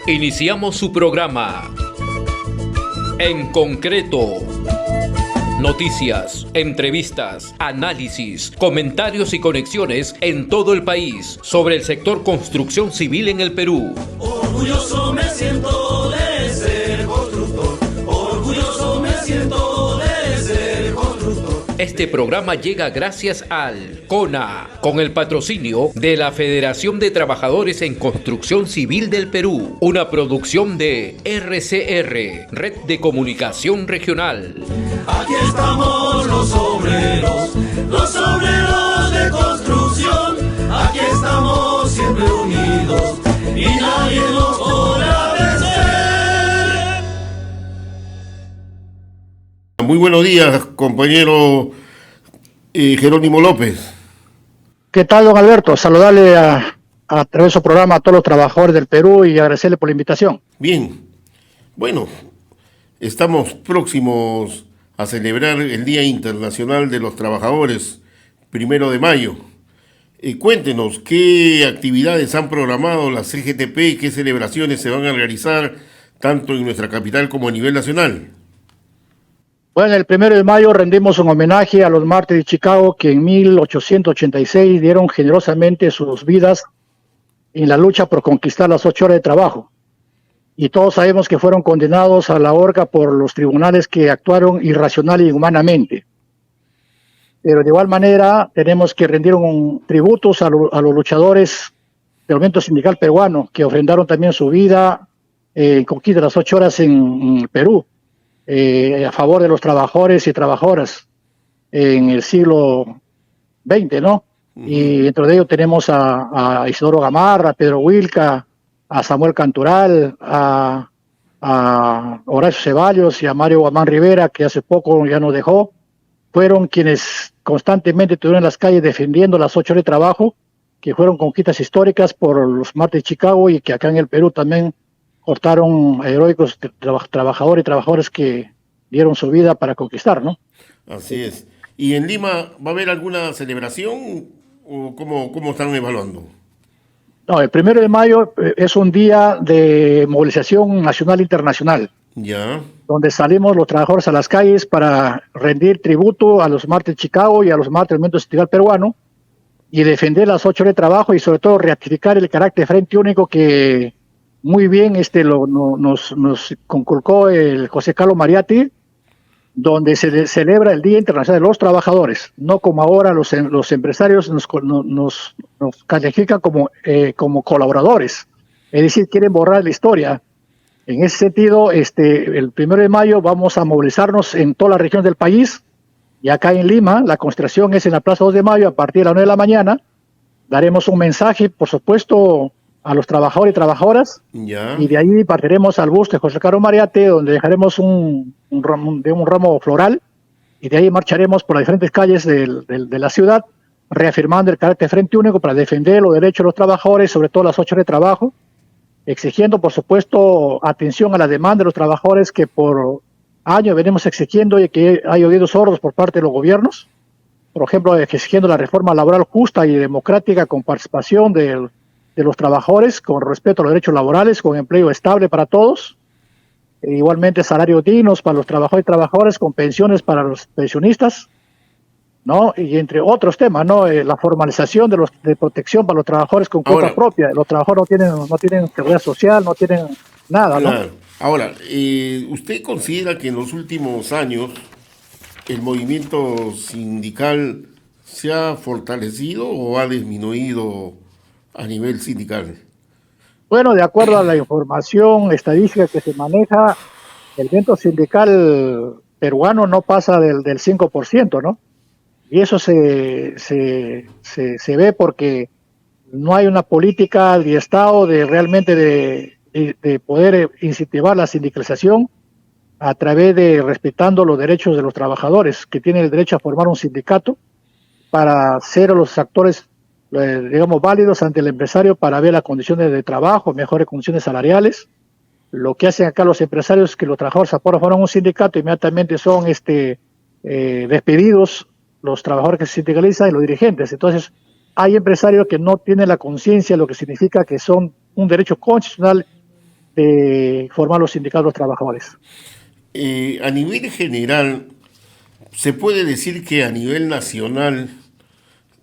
Iniciamos su programa. En concreto. Noticias, entrevistas, análisis, comentarios y conexiones en todo el país sobre el sector construcción civil en el Perú. Orgulloso me siento de ser constructor. Orgulloso me siento de ser constructor. Este programa llega gracias al CONA, con el patrocinio de la Federación de Trabajadores en Construcción Civil del Perú, una producción de RCR, Red de Comunicación Regional. Aquí estamos los obreros de construcción. Aquí estamos siempre unidos y nadie nos podrá vencer. Muy buenos días, compañero Jerónimo López. ¿Qué tal, don Alberto? Saludarle a través de su programa a todos los trabajadores del Perú y agradecerle por la invitación. Bien, bueno, estamos próximos a celebrar el Día Internacional de los Trabajadores, 1 de mayo. Cuéntenos qué actividades han programado la CGTP y qué celebraciones se van a realizar tanto en nuestra capital como a nivel nacional. Bueno, el 1 de mayo rendimos un homenaje a los mártires de Chicago que en 1886 dieron generosamente sus vidas en la lucha por conquistar las 8 horas de trabajo. Y todos sabemos que fueron condenados a la horca por los tribunales que actuaron irracional y inhumanamente. Pero de igual manera tenemos que rendir tributos a los luchadores del movimiento sindical peruano que ofrendaron también su vida en conquista de las 8 horas en Perú. A favor de los trabajadores y trabajadoras en el siglo XX, ¿no? Y dentro de ellos tenemos a Isidoro Gamarra, a Pedro Wilca, a Samuel Cantural, a Horacio Ceballos y a Mario Guamán Rivera, que hace poco ya nos dejó. Fueron quienes constantemente estuvieron en las calles defendiendo las 8 horas de trabajo, que fueron conquistas históricas por los mártires de Chicago y que acá en el Perú también cortaron heroicos trabajadores y trabajadoras que dieron su vida para conquistar, ¿no? Así es. ¿Y en Lima va a haber alguna celebración o cómo están evaluando? No, el 1 de mayo es un día de movilización nacional e internacional. Ya. Donde salimos los trabajadores a las calles para rendir tributo a los mártires de Chicago y a los mártires del movimiento sindical peruano y defender las 8 horas de trabajo y sobre todo ratificar el carácter de frente único que muy bien nos conculcó el José Carlos Mariatti, donde se celebra el Día Internacional de los Trabajadores, no como ahora los empresarios nos califican como colaboradores, es decir, quieren borrar la historia. En ese sentido, el 1 de mayo vamos a movilizarnos en toda la región del país, y acá en Lima, la concentración es en la Plaza 2 de Mayo a partir de las 9 de la mañana. Daremos un mensaje, por supuesto, a los trabajadores y trabajadoras, ya. Y de ahí partiremos al bus de José Carlos Mariatti, donde dejaremos un ramo floral, y de ahí marcharemos por las diferentes calles de la ciudad, reafirmando el carácter de frente único para defender los derechos de los trabajadores, sobre todo las 8 horas de trabajo, exigiendo, por supuesto, atención a la demanda de los trabajadores que por años venimos exigiendo y que hay oídos sordos por parte de los gobiernos. Por ejemplo, exigiendo la reforma laboral justa y democrática con participación de los trabajadores, con respeto a los derechos laborales, con empleo estable para todos, igualmente salarios dignos para los trabajadores y trabajadoras, con pensiones para los pensionistas, ¿no? Y entre otros temas, ¿no? La formalización de protección para los trabajadores con cuota propia. Los trabajadores no tienen seguridad social, no tienen nada, ¿no? Claro. Ahora, ¿usted considera que en los últimos años el movimiento sindical se ha fortalecido o ha disminuido a nivel sindical? Bueno, de acuerdo a la información estadística que se maneja, el movimiento sindical peruano no pasa del 5%, ¿no? Y eso se ve porque no hay una política de Estado realmente de poder incentivar la sindicalización a través de respetando los derechos de los trabajadores que tienen el derecho a formar un sindicato para ser los actores digamos, válidos ante el empresario para ver las condiciones de trabajo, mejores condiciones salariales. Lo que hacen acá los empresarios es que los trabajadores forman un sindicato, inmediatamente son despedidos los trabajadores que se sindicalizan y los dirigentes. Entonces, hay empresarios que no tienen la conciencia de lo que significa que son un derecho constitucional de formar los sindicatos de los trabajadores. A nivel general, se puede decir que a nivel nacional,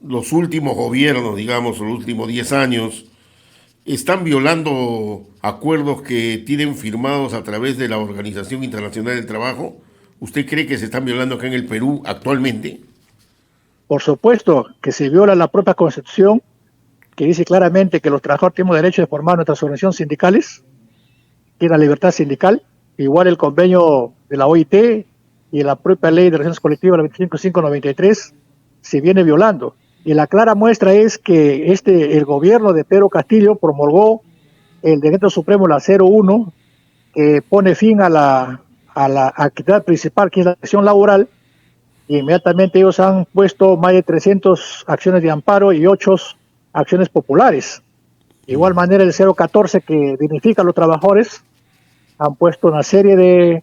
los últimos gobiernos, digamos, los últimos 10 años, están violando acuerdos que tienen firmados a través de la Organización Internacional del Trabajo. ¿Usted cree que se están violando acá en el Perú actualmente? Por supuesto que se viola la propia Constitución, que dice claramente que los trabajadores tenemos derecho de formar nuestras organizaciones sindicales, tiene la libertad sindical, igual el convenio de la OIT y la propia ley de relaciones colectivas, la 25593, se viene violando. Y la clara muestra es que el gobierno de Pedro Castillo promulgó el decreto supremo, la 01, que pone fin a la actividad principal, que es la acción laboral, y inmediatamente ellos han puesto más de 300 acciones de amparo y 8 acciones populares. De igual manera, el 014, que dignifica a los trabajadores, han puesto una serie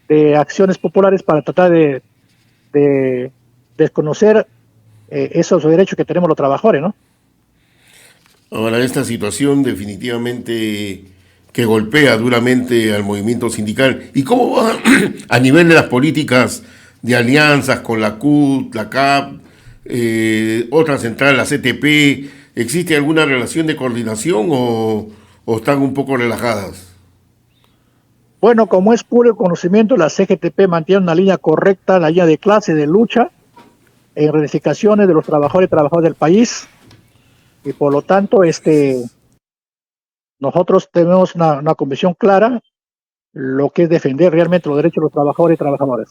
de acciones populares para tratar de desconocer esos derechos que tenemos los trabajadores, ¿no? Ahora, esta situación definitivamente que golpea duramente al movimiento sindical. ¿Y cómo va a nivel de las políticas de alianzas con la CUT, la CAP, otra central, la CTP? ¿Existe alguna relación de coordinación o están un poco relajadas? Bueno, como es puro conocimiento, la CGTP mantiene una línea correcta, la línea de clase, de lucha, en reivindicaciones de los trabajadores y trabajadoras del país, y por lo tanto nosotros tenemos una convicción clara, lo que es defender realmente los derechos de los trabajadores y trabajadoras.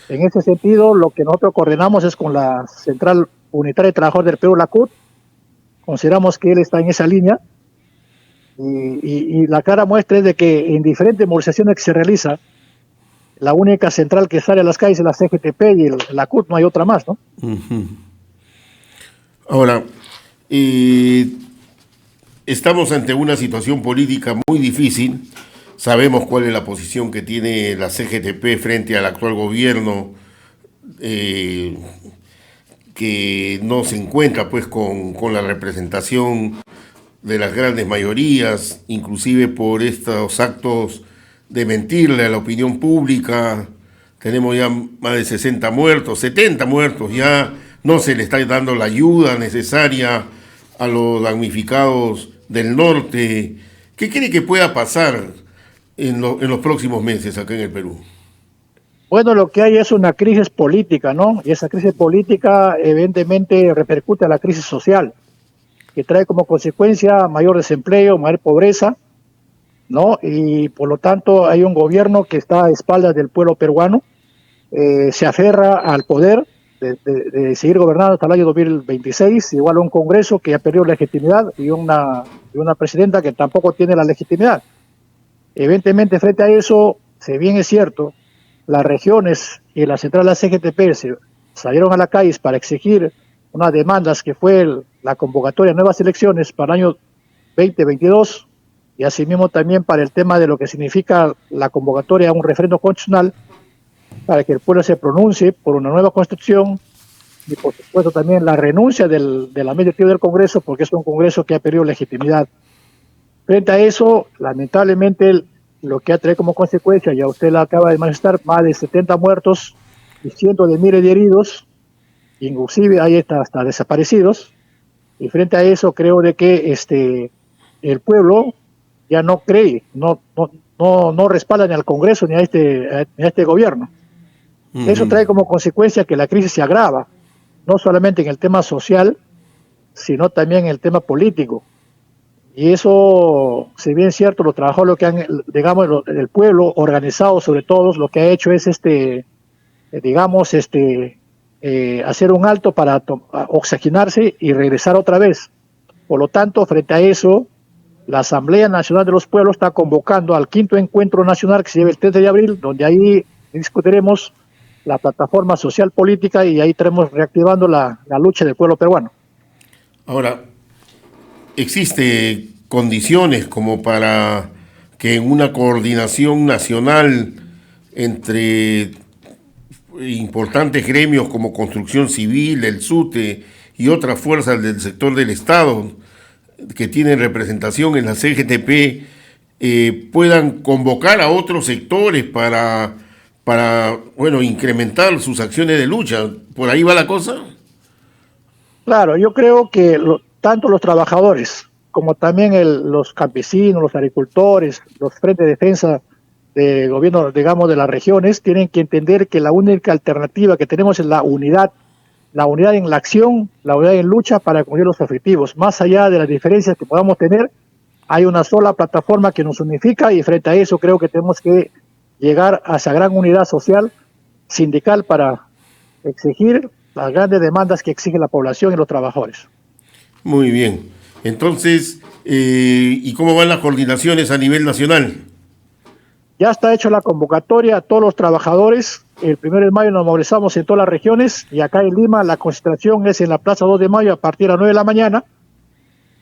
En ese sentido, lo que nosotros coordinamos es con la Central Unitaria de Trabajadores del Perú, la CUT. Consideramos que él está en esa línea, y la clara muestra es de que en diferentes movilizaciones que se realiza, la única central que sale a las calles es la CGTP y la CUT, no hay otra más, ¿no? Uh-huh. Ahora, estamos ante una situación política muy difícil. Sabemos cuál es la posición que tiene la CGTP frente al actual gobierno, que no se encuentra pues con la representación de las grandes mayorías, inclusive por estos actos de mentirle a la opinión pública. Tenemos ya más de 60 muertos, 70 muertos, ya no se le está dando la ayuda necesaria a los damnificados del norte. ¿Qué cree que pueda pasar en los próximos meses acá en el Perú? Bueno, lo que hay es una crisis política, ¿no? Y esa crisis política evidentemente repercute a la crisis social, que trae como consecuencia mayor desempleo, mayor pobreza, ¿no? Y por lo tanto hay un gobierno que está a espaldas del pueblo peruano, se aferra al poder de seguir gobernando hasta el año 2026, igual a un Congreso que ha perdido legitimidad y una presidenta que tampoco tiene la legitimidad. Evidentemente, frente a eso, si bien es cierto, las regiones y la central de la CGTP se salieron a la calle para exigir unas demandas que fue la convocatoria de nuevas elecciones para el año 2022, y asimismo también para el tema de lo que significa la convocatoria a un referéndum constitucional para que el pueblo se pronuncie por una nueva constitución, y por supuesto también la renuncia de la media directiva del Congreso, porque es un Congreso que ha perdido legitimidad. Frente a eso, lamentablemente, lo que ha traído como consecuencia, ya usted la acaba de manifestar, más de 70 muertos y cientos de miles de heridos, inclusive hay hasta desaparecidos. Y frente a eso, creo de que el pueblo ya no cree, no respalda ni al Congreso ni a este gobierno. Uh-huh. Eso trae como consecuencia que la crisis se agrava, no solamente en el tema social, sino también en el tema político. Y eso, si bien es cierto, los trabajadores, lo que han, digamos, el pueblo organizado sobre todo, lo que ha hecho es hacer un alto para oxigenarse y regresar otra vez. Por lo tanto, frente a eso, la Asamblea Nacional de los Pueblos está convocando al 5º encuentro nacional que se lleva el 13 de abril, donde ahí discutiremos la plataforma social política y ahí estaremos reactivando la lucha del pueblo peruano. Ahora, ¿existe condiciones como para que en una coordinación nacional entre importantes gremios como Construcción Civil, el SUTE y otras fuerzas del sector del Estado que tienen representación en la CGTP, puedan convocar a otros sectores para incrementar sus acciones de lucha. ¿Por ahí va la cosa? Claro, yo creo que tanto los trabajadores como también los campesinos, los agricultores, los frentes de defensa de gobierno, digamos, de las regiones, tienen que entender que la única alternativa que tenemos es la unidad en la acción, la unidad en lucha para cumplir los objetivos. Más allá de las diferencias que podamos tener, hay una sola plataforma que nos unifica y frente a eso creo que tenemos que llegar a esa gran unidad social, sindical, para exigir las grandes demandas que exige la población y los trabajadores. Muy bien. Entonces, ¿y cómo van las coordinaciones a nivel nacional? Ya está hecha la convocatoria a todos los trabajadores. El 1 de mayo nos movilizamos en todas las regiones y acá en Lima la concentración es en la Plaza 2 de Mayo a partir de las 9 de la mañana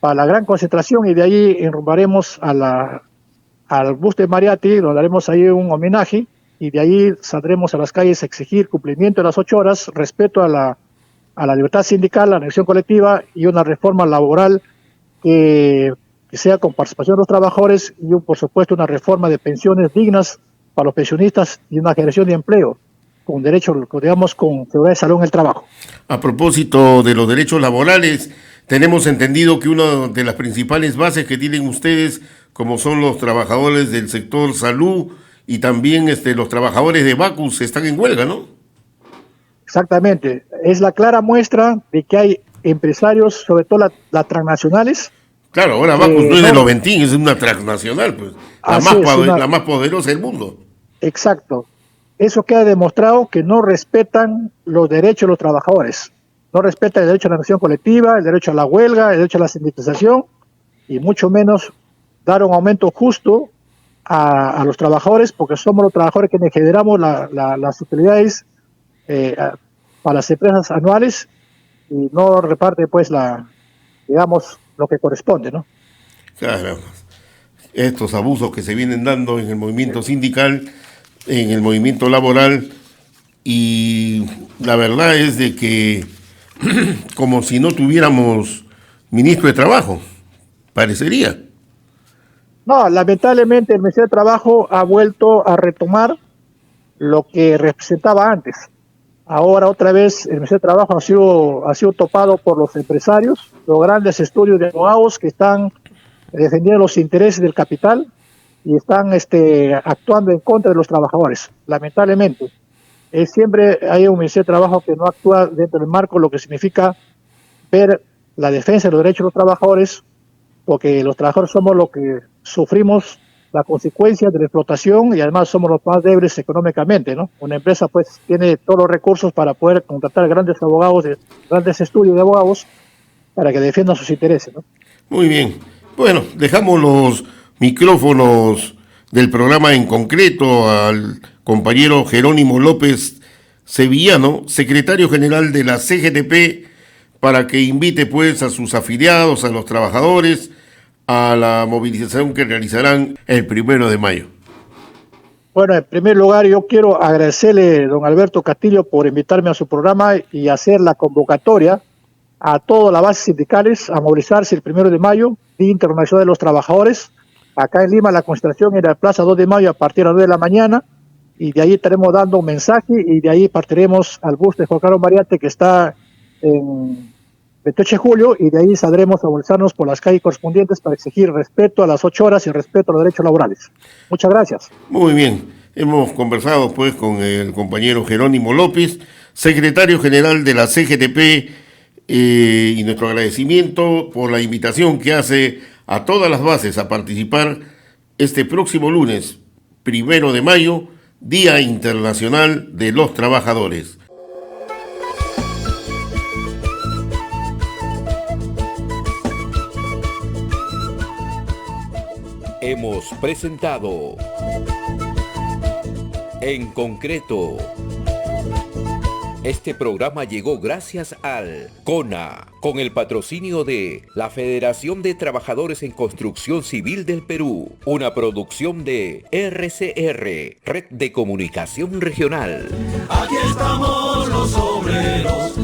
para la gran concentración y de ahí enrumbaremos al bus de Mariatti, donde haremos ahí un homenaje y de ahí saldremos a las calles a exigir cumplimiento de las 8 horas, respeto a la libertad sindical, la negociación colectiva y una reforma laboral que sea con participación de los trabajadores y por supuesto una reforma de pensiones dignas para los pensionistas y una generación de empleo con derecho, digamos, con seguridad de salud en el trabajo. A propósito de los derechos laborales, tenemos entendido que una de las principales bases que tienen ustedes, como son los trabajadores del sector salud y también los trabajadores de Bacus, están en huelga, ¿no? Exactamente. Es la clara muestra de que hay empresarios, sobre todo las transnacionales. Claro, ahora Bacus no es de Loventín, es una transnacional, pues, la más poderosa del mundo. Exacto. Eso queda demostrado que no respetan los derechos de los trabajadores. No respetan el derecho a la negociación colectiva, el derecho a la huelga, el derecho a la sindicalización y mucho menos dar un aumento justo a los trabajadores, porque somos los trabajadores quienes generamos las utilidades para las empresas anuales y no reparte pues digamos lo que corresponde, ¿no? Claro, estos abusos que se vienen dando en el movimiento sindical, en el movimiento laboral, y la verdad es de que como si no tuviéramos ministro de Trabajo, parecería. No, lamentablemente el Ministerio de Trabajo ha vuelto a retomar lo que representaba antes. Ahora otra vez el Ministerio de Trabajo ha sido topado por los empresarios, los grandes estudios de abogados que están defendiendo los intereses del capital y están actuando en contra de los trabajadores, lamentablemente. Siempre hay un Ministerio de Trabajo que no actúa dentro del marco, lo que significa ver la defensa de los derechos de los trabajadores, porque los trabajadores somos los que sufrimos la consecuencia de la explotación y además somos los más débiles económicamente, ¿no? Una empresa pues tiene todos los recursos para poder contratar grandes abogados, grandes estudios de abogados para que defiendan sus intereses, ¿no? Muy bien. Bueno, dejamos los micrófonos del programa en concreto al compañero Jerónimo López Sevillano, secretario general de la CGTP, para que invite pues a sus afiliados, a los trabajadores, a la movilización que realizarán el 1 de mayo. Bueno, en primer lugar yo quiero agradecerle, don Alberto Castillo, por invitarme a su programa y hacer la convocatoria a todas las bases sindicales a movilizarse el 1 de mayo, Día Internacional de los Trabajadores. Acá en Lima la concentración en la Plaza 2 de Mayo a partir de las 9 de la mañana y de ahí estaremos dando un mensaje y de ahí partiremos al bus de Juan Carlos Mariatti que está en 28 de julio y de ahí saldremos a movilizarnos por las calles correspondientes para exigir respeto a las 8 horas y respeto a los derechos laborales. Muchas gracias. Muy bien, hemos conversado pues con el compañero Jerónimo López, secretario general de la CGTP, y nuestro agradecimiento por la invitación que hace a todas las bases a participar este próximo lunes, 1 de mayo, Día Internacional de los Trabajadores. Hemos presentado En Concreto. Este programa llegó gracias al CONA, con el patrocinio de la Federación de Trabajadores en Construcción Civil del Perú, una producción de RCR, Red de Comunicación Regional. Aquí estamos los obreros.